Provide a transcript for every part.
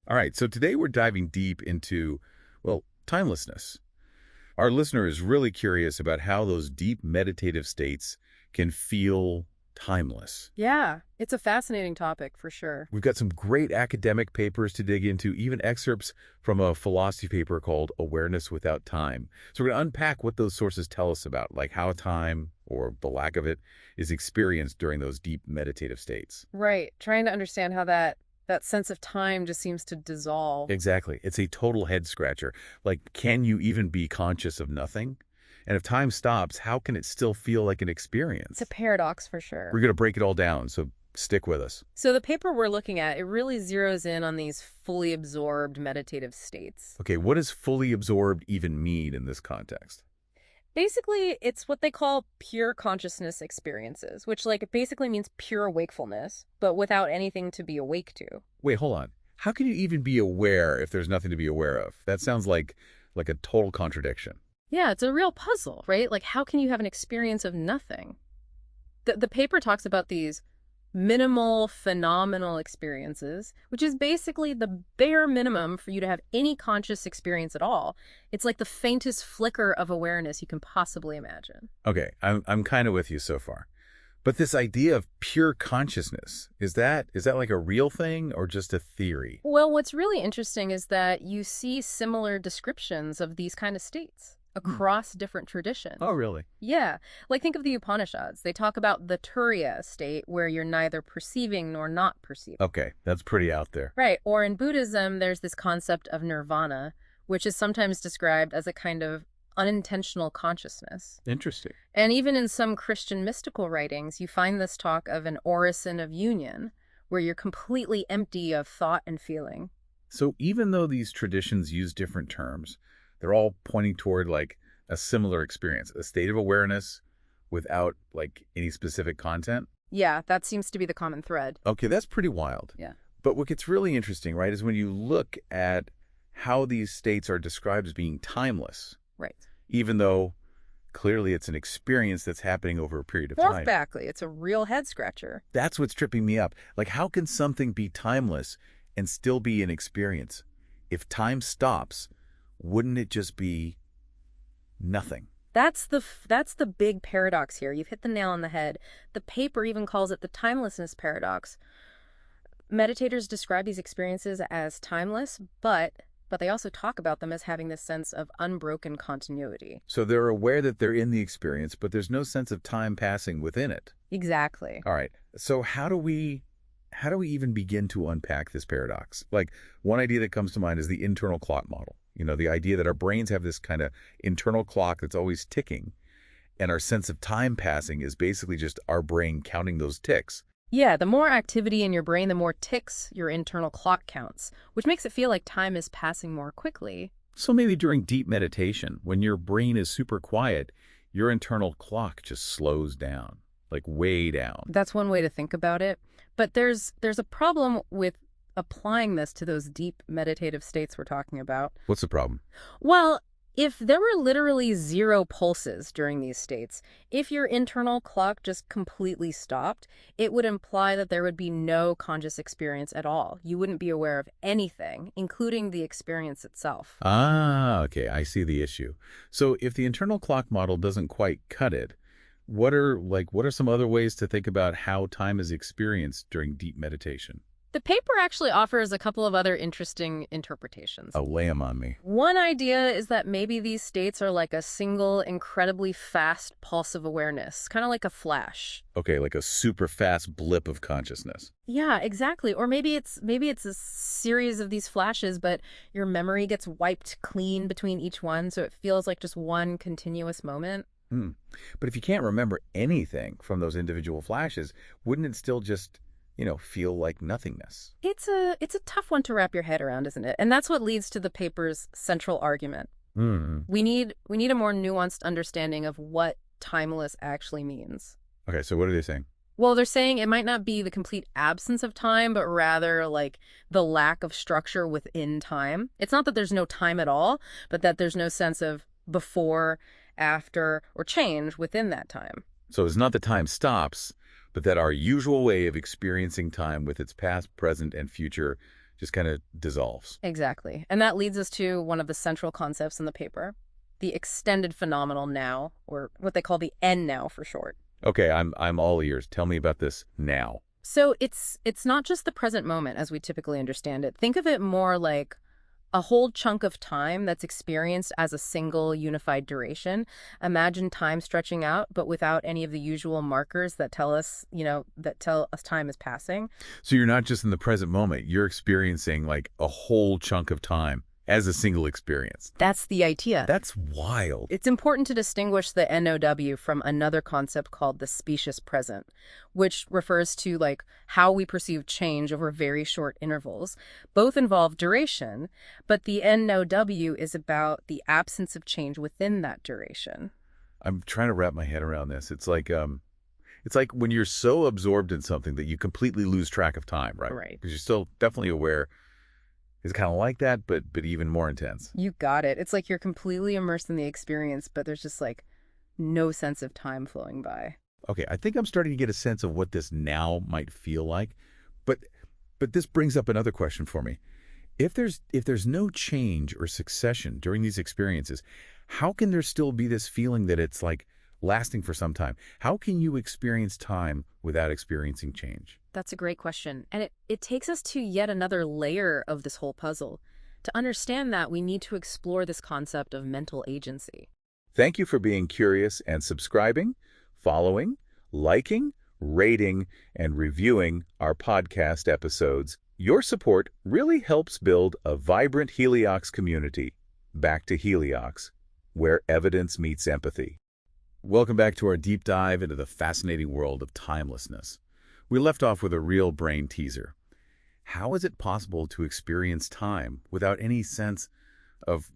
All right, so today we're diving deep into, well, timelessness. Our listener is really curious about how those deep meditative states can feel timeless. Yeah, it's a fascinating topic for sure. We've got some great academic papers to dig into, even excerpts from a philosophy paper called Awareness Without Time. So we're going to unpack what those sources tell us about, like how time, or the lack of it, is experienced during those deep meditative states. Right, trying to understand how that sense of time just seems to dissolve. Exactly. It's a total head scratcher. Like, can you even be conscious of nothing? And if time stops, how can it still feel like an It's a experience? paradox for We're sure. going to break it all down, so stick with us. So the paper we're looking at, it really zeroes in on these fully absorbed meditative states. Okay, what does fully absorbed even mean in this context? Basically, it's what they call pure consciousness experiences, which like it basically means pure wakefulness, but without anything to be awake to. Wait, hold on. How can you even be aware if there's nothing to be aware of? That sounds like a total contradiction. Yeah, it's a real puzzle, right? Like how can you have an experience of nothing? The paper talks about these minimal phenomenal experiences, which is basically the bare minimum for you to have any conscious experience at all. It's like the faintest flicker of awareness you can possibly imagine. Okay, I'm kind of with you so far. But this idea of pure consciousness, is that like a real thing or just a theory? Well, what's really interesting is that you see similar descriptions of these kind of states Hmm. across different traditions. Oh, really? Yeah, like think of the Upanishads. They talk about the Turiya state where you're neither perceiving nor not perceiving. Okay, that's pretty out there. Right. Or in Buddhism, there's this concept of nirvana, which is sometimes described as a kind of unintentional consciousness. Interesting. And even in some Christian mystical writings, you find this talk of an orison of union, where you're completely empty of thought and feeling. So even though these traditions use different terms, they're all pointing toward like a similar experience, a state of awareness without like any specific content. Yeah, that seems to be the common thread. Okay, that's pretty wild. Yeah. But what gets really interesting, right, is when you look at how these states are described as being timeless, Right. even though clearly it's an experience that's happening over a period of time. Exactly. It's a real head scratcher. That's what's tripping me up. Like, how can something be timeless and still be an experience? If time stops, wouldn't it just be nothing? That's the big paradox here. You've hit the nail on the head. The paper even calls it the timelessness paradox. Meditators describe these experiences as timeless, but they also talk about them as having this sense of unbroken continuity. So they're aware that they're in the experience, but there's no sense of time passing within it. Exactly. All right. So how do we even begin to unpack this paradox? Like, one idea that comes to mind is the internal clock model. You know, the idea that our brains have this kind of internal clock that's always ticking, and our sense of time passing is basically just our brain counting those ticks. Yeah, the more activity in your brain, the more ticks your internal clock counts, which makes it feel like time is passing more quickly. So maybe during deep meditation, when your brain is super quiet, your internal clock just slows down, like way down. That's one way to think about it. But there's a problem with applying this to those deep meditative states we're talking about. What's the problem? Well, if there were literally zero pulses during these states, if your internal clock just completely stopped, it would imply that there would be no conscious experience at all. You wouldn't be aware of anything, including the experience itself. Ah, okay, I see the issue. So if the internal clock model doesn't quite cut it, what are some other ways to think about how time is experienced during deep meditation? The paper actually offers a couple of other interesting interpretations. Oh, lay 'em on me. One idea is that maybe these states are like a single, incredibly fast pulse of awareness, kind of like a flash. Okay, like a super fast blip of consciousness. Yeah, exactly. Or maybe it's a series of these flashes, but your memory gets wiped clean between each one, so it feels like just one continuous moment. Hmm. But if you can't remember anything from those individual flashes, wouldn't it still just, feel like nothingness? It's a tough one to wrap your head around, isn't it? And that's what leads to the paper's central argument. Hmm. We need a more nuanced understanding of what timeless actually means. Okay, so what are they saying? Well, they're saying it might not be the complete absence of time, but rather like the lack of structure within time. It's not that there's no time at all, but that there's no sense of before, after, or change within that time. So it's not that time stops, but that our usual way of experiencing time with its past, present, and future just kind of dissolves. Exactly. And that leads us to one of the central concepts in the paper, the extended phenomenal now, or what they call the N now for short. Okay, I'm all ears. Tell me about this now. So it's not just the present moment as we typically understand it. Think of it more like a whole chunk of time that's experienced as a single unified duration. Imagine time stretching out, but without any of the usual markers that tell us, that tell us time is passing. So you're not just in the present moment, you're experiencing like a whole chunk of time as a single experience. That's the idea. That's wild. It's important to distinguish the NOW from another concept called the specious present, which refers to like how we perceive change over very short intervals. Both involve duration, but the NOW is about the absence of change within that duration. I'm trying to wrap my head around this. It's like when you're so absorbed in something that you completely lose track of time, right? Right. Because you're still definitely aware. It's kind of like that, but even more intense. You got it. It's like you're completely immersed in the experience, but there's just like no sense of time flowing by. Okay, I think I'm starting to get a sense of what this now might feel like, but this brings up another question for me. If there's no change or succession during these experiences, how can there still be this feeling that it's like lasting for some time? How can you experience time without experiencing change? That's a great question. And it takes us to yet another layer of this whole puzzle. To understand that, we need to explore this concept of mental agency. Thank you for being curious and subscribing, following, liking, rating, and reviewing our podcast episodes. Your support really helps build a vibrant Heliox community. Back to Heliox, where evidence meets empathy. Welcome back to our deep dive into the fascinating world of timelessness. We left off with a real brain teaser. How is it possible to experience time without any sense of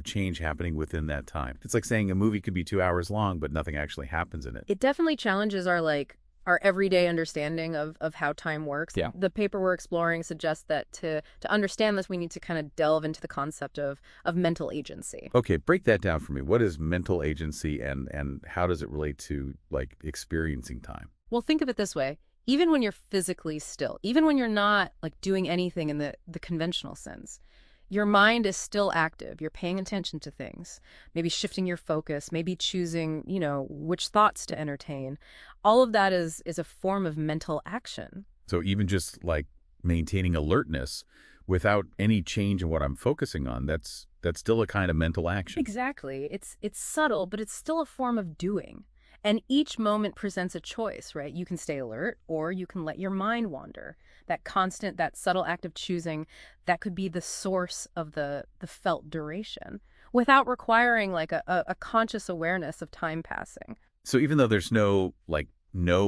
change happening within that time? It's like saying a movie could be 2 hours long, but nothing actually happens in it. It definitely challenges our everyday understanding of how time works. Yeah. The paper we're exploring suggests that to understand this, we need to kind of delve into the concept of mental agency. Okay, break that down for me. What is mental agency and how does it relate to like experiencing time? Well, think of it this way. Even when you're physically still, even when you're not like doing anything in the conventional sense, your mind is still active. You're paying attention to things, maybe shifting your focus, maybe choosing, which thoughts to entertain. All of that is a form of mental action. So even just like maintaining alertness without any change in what I'm focusing on, that's still a kind of mental action. Exactly. It's subtle, but it's still a form of doing. And each moment presents a choice, right? You can stay alert or you can let your mind wander. That subtle act of choosing, that could be the source of the felt duration without requiring like a conscious awareness of time passing. So even though there's no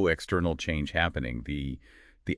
external change happening, the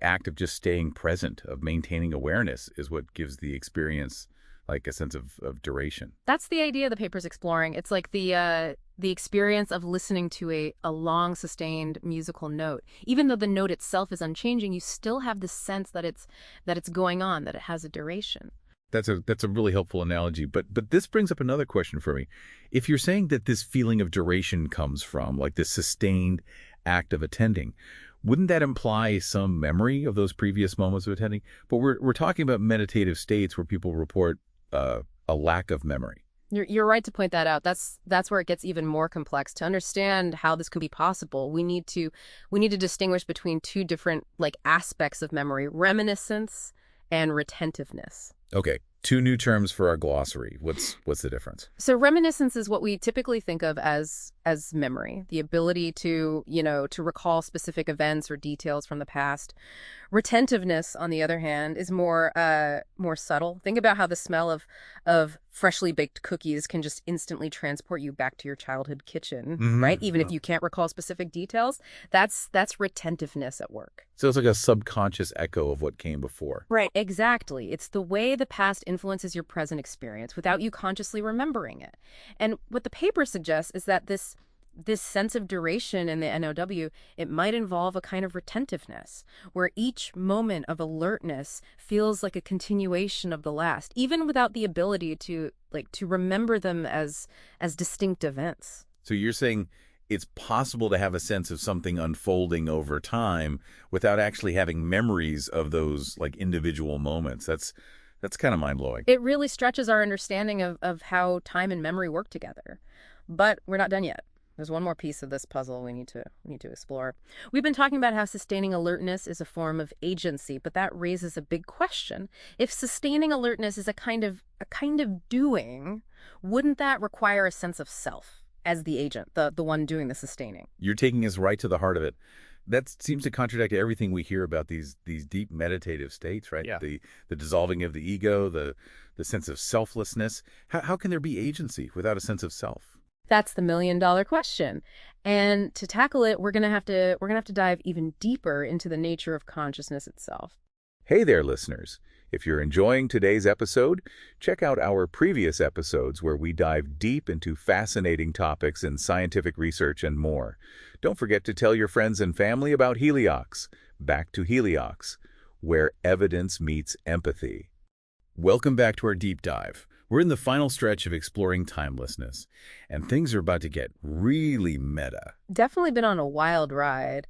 act of just staying present, of maintaining awareness is what gives the experience like a sense of duration. That's the idea the paper's exploring. It's like the experience of listening to a long sustained musical note. Even though the note itself is unchanging, you still have the sense that it's going on, that it has a duration. That's a really helpful analogy. But this brings up another question for me. If you're saying that this feeling of duration comes from like this sustained act of attending, wouldn't that imply some memory of those previous moments of attending? But we're talking about meditative states where people report a lack of memory. You're right to point that out. That's where it gets even more complex. To understand how this could be possible, we need to distinguish between two different like aspects of memory: reminiscence and retentiveness. Okay, two new terms for our glossary. What's the difference? So reminiscence is what we typically think of as memory, the ability to recall specific events or details from the past. Retentiveness, on the other hand, is more subtle. Think about how the smell of freshly baked cookies can just instantly transport you back to your childhood kitchen, right? Even if you can't recall specific details, that's retentiveness at work. So it's like a subconscious echo of what came before. Right, exactly. It's the way the past influences your present experience without you consciously remembering it. And what the paper suggests is that this sense of duration in the NOW, it might involve a kind of retentiveness, where each moment of alertness feels like a continuation of the last, even without the ability to remember them as distinct events. So you're saying it's possible to have a sense of something unfolding over time without actually having memories of those like individual moments. That's kind of mind-blowing. It really stretches our understanding of how time and memory work together. But we're not done yet. There's one more piece of this puzzle we need to explore. We've been talking about how sustaining alertness is a form of agency, but that raises a big question. If sustaining alertness is a kind of doing, wouldn't that require a sense of self as the agent, the one doing the sustaining? You're taking us right to the heart of it. That seems to contradict everything we hear about these deep meditative states, right? Yeah. The dissolving of the ego, the sense of selflessness. How can there be agency without a sense of self? That's the million-dollar question. And to tackle it, we're going to have to dive even deeper into the nature of consciousness itself. Hey there, listeners. If you're enjoying today's episode, check out our previous episodes where we dive deep into fascinating topics in scientific research and more. Don't forget to tell your friends and family about Heliox. Back to Heliox, where evidence meets empathy. Welcome back to our deep dive. We're in the final stretch of exploring timelessness, and things are about to get really meta. Definitely been on a wild ride,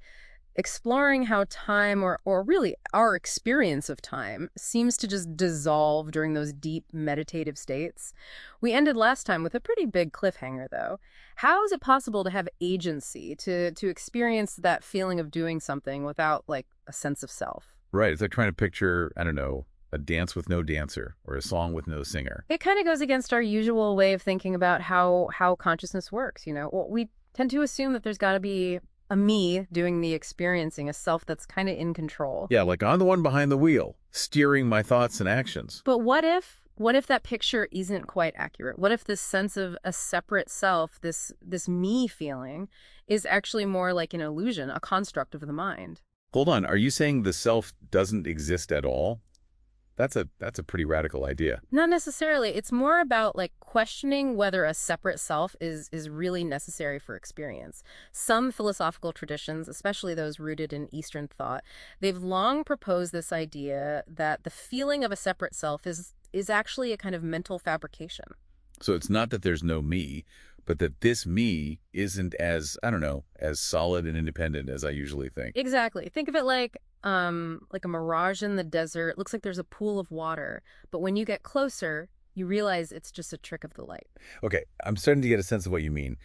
exploring how time, or really our experience of time, seems to just dissolve during those deep meditative states. We ended last time with a pretty big cliffhanger, though. How is it possible to have agency, to experience that feeling of doing something without, like, a sense of self? Right, it's like trying to picture, I don't know, a dance with no dancer or a song with no singer. It kind of goes against our usual way of thinking about how consciousness works, you know? Well, we tend to assume that there's got to be a me doing the experiencing, a self that's kind of in control. Yeah, like I'm the one behind the wheel, steering my thoughts and actions. But what if that picture isn't quite accurate? What if this sense of a separate self, this me feeling, is actually more like an illusion, a construct of the mind? Hold on, are you saying the self doesn't exist at all? That's a pretty radical idea. Not necessarily. It's more about like questioning whether a separate self is really necessary for experience. Some philosophical traditions, especially those rooted in Eastern thought, they've long proposed this idea that the feeling of a separate self is actually a kind of mental fabrication. So it's not that there's no me, but that this me isn't as, I don't know, as solid and independent as I usually think. Exactly. Think of it like a mirage in the desert. It looks like there's a pool of water, but when you get closer, you realize it's just a trick of the light. Okay, I'm starting to get a sense of what you mean.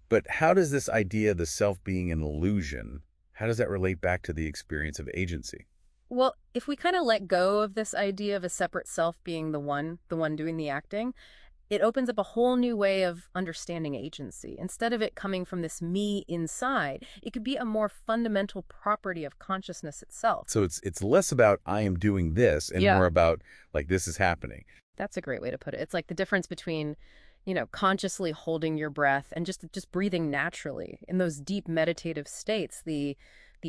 But how does this idea of the self being an illusion, how does that relate back to the experience of agency? Well, if we kind of let go of this idea of a separate self being the one doing the acting, it opens up a whole new way of understanding agency. Instead of it coming from this me inside, it could be a more fundamental property of consciousness itself. So it's less about I am doing this and more about like this is happening. That's a great way to put it. It's like the difference between, consciously holding your breath and just breathing naturally in those deep meditative states. The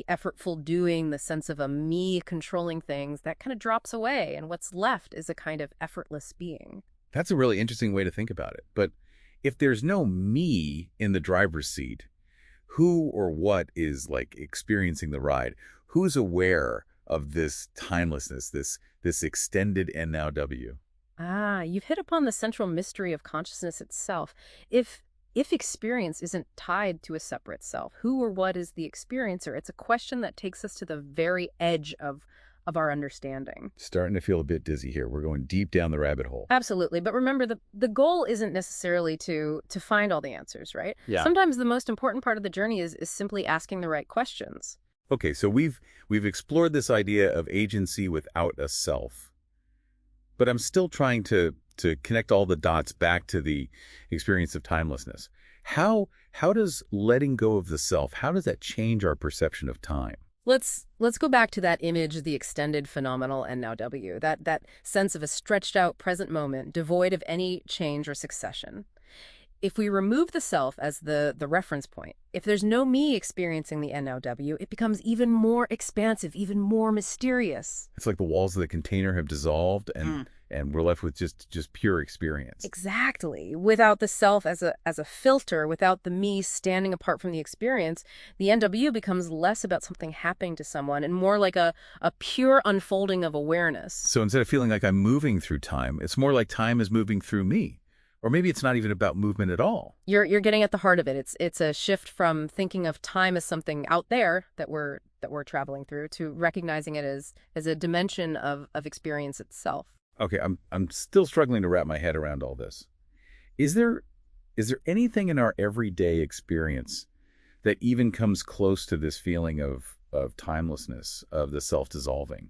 effortful doing, the sense of a me controlling things, that kind of drops away, and what's left is a kind of effortless being. That's a really interesting way to think about it. But if there's no me in the driver's seat, who or what is like experiencing the ride? Who's aware of this timelessness, this extended N now W? Ah, you've hit upon the central mystery of consciousness itself. If experience isn't tied to a separate self, who or what is the experiencer? It's a question that takes us to the very edge of our understanding. Starting to feel a bit dizzy here. We're going deep down the rabbit hole. Absolutely. But remember, the goal isn't necessarily to find all the answers, right? Yeah. Sometimes the most important part of the journey is simply asking the right questions. Okay, so we've explored this idea of agency without a self. But I'm still trying to connect all the dots back to the experience of timelessness. How does letting go of the self, how does that change our perception of time? Let's go back to that image of the extended phenomenal N now W, that sense of a stretched out present moment devoid of any change or succession. If we remove the self as the reference point, if there's no me experiencing the N now W, it becomes even more expansive, even more mysterious. It's like the walls of the container have dissolved and we're left with just pure experience. Exactly. Without the self as a filter, without the me standing apart from the experience, the NW becomes less about something happening to someone and more like a pure unfolding of awareness. So instead of feeling like I'm moving through time, it's more like time is moving through me. Or maybe it's not even about movement at all. You're getting at the heart of it. It's a shift from thinking of time as something out there that we're traveling through to recognizing it as a dimension of experience itself. Okay, I'm still struggling to wrap my head around all this. Is there anything in our everyday experience that even comes close to this feeling of timelessness, of the self-dissolving?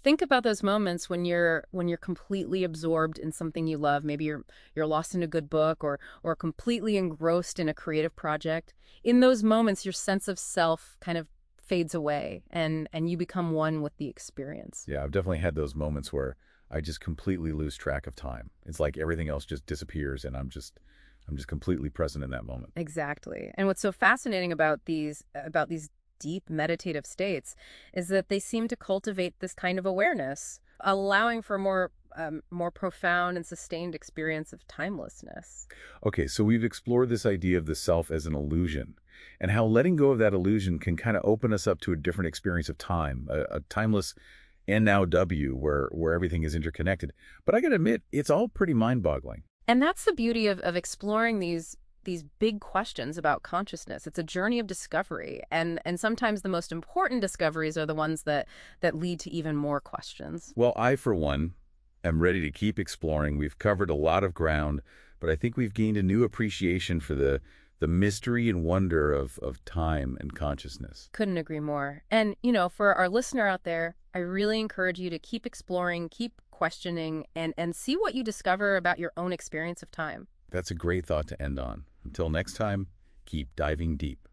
Think about those moments when you're completely absorbed in something you love. Maybe you're lost in a good book or completely engrossed in a creative project. In those moments, your sense of self kind of fades away and you become one with the experience. Yeah, I've definitely had those moments where I just completely lose track of time. It's like everything else just disappears and I'm just completely present in that moment. Exactly. And what's so fascinating about these deep meditative states is that they seem to cultivate this kind of awareness, allowing for more profound and sustained experience of timelessness. Okay, so we've explored this idea of the self as an illusion and how letting go of that illusion can kind of open us up to a different experience of time, a timeless and now W where everything is interconnected. But I got to admit, it's all pretty mind-boggling. And that's the beauty of exploring these big questions about consciousness. It's a journey of discovery, and sometimes the most important discoveries are the ones that lead to even more questions. Well, I, for one, am ready to keep exploring. We've covered a lot of ground, but I think we've gained a new appreciation for the mystery and wonder of time and consciousness. Couldn't agree more. And, for our listener out there, I really encourage you to keep exploring, keep questioning, and see what you discover about your own experience of time. That's a great thought to end on. Until next time, keep diving deep.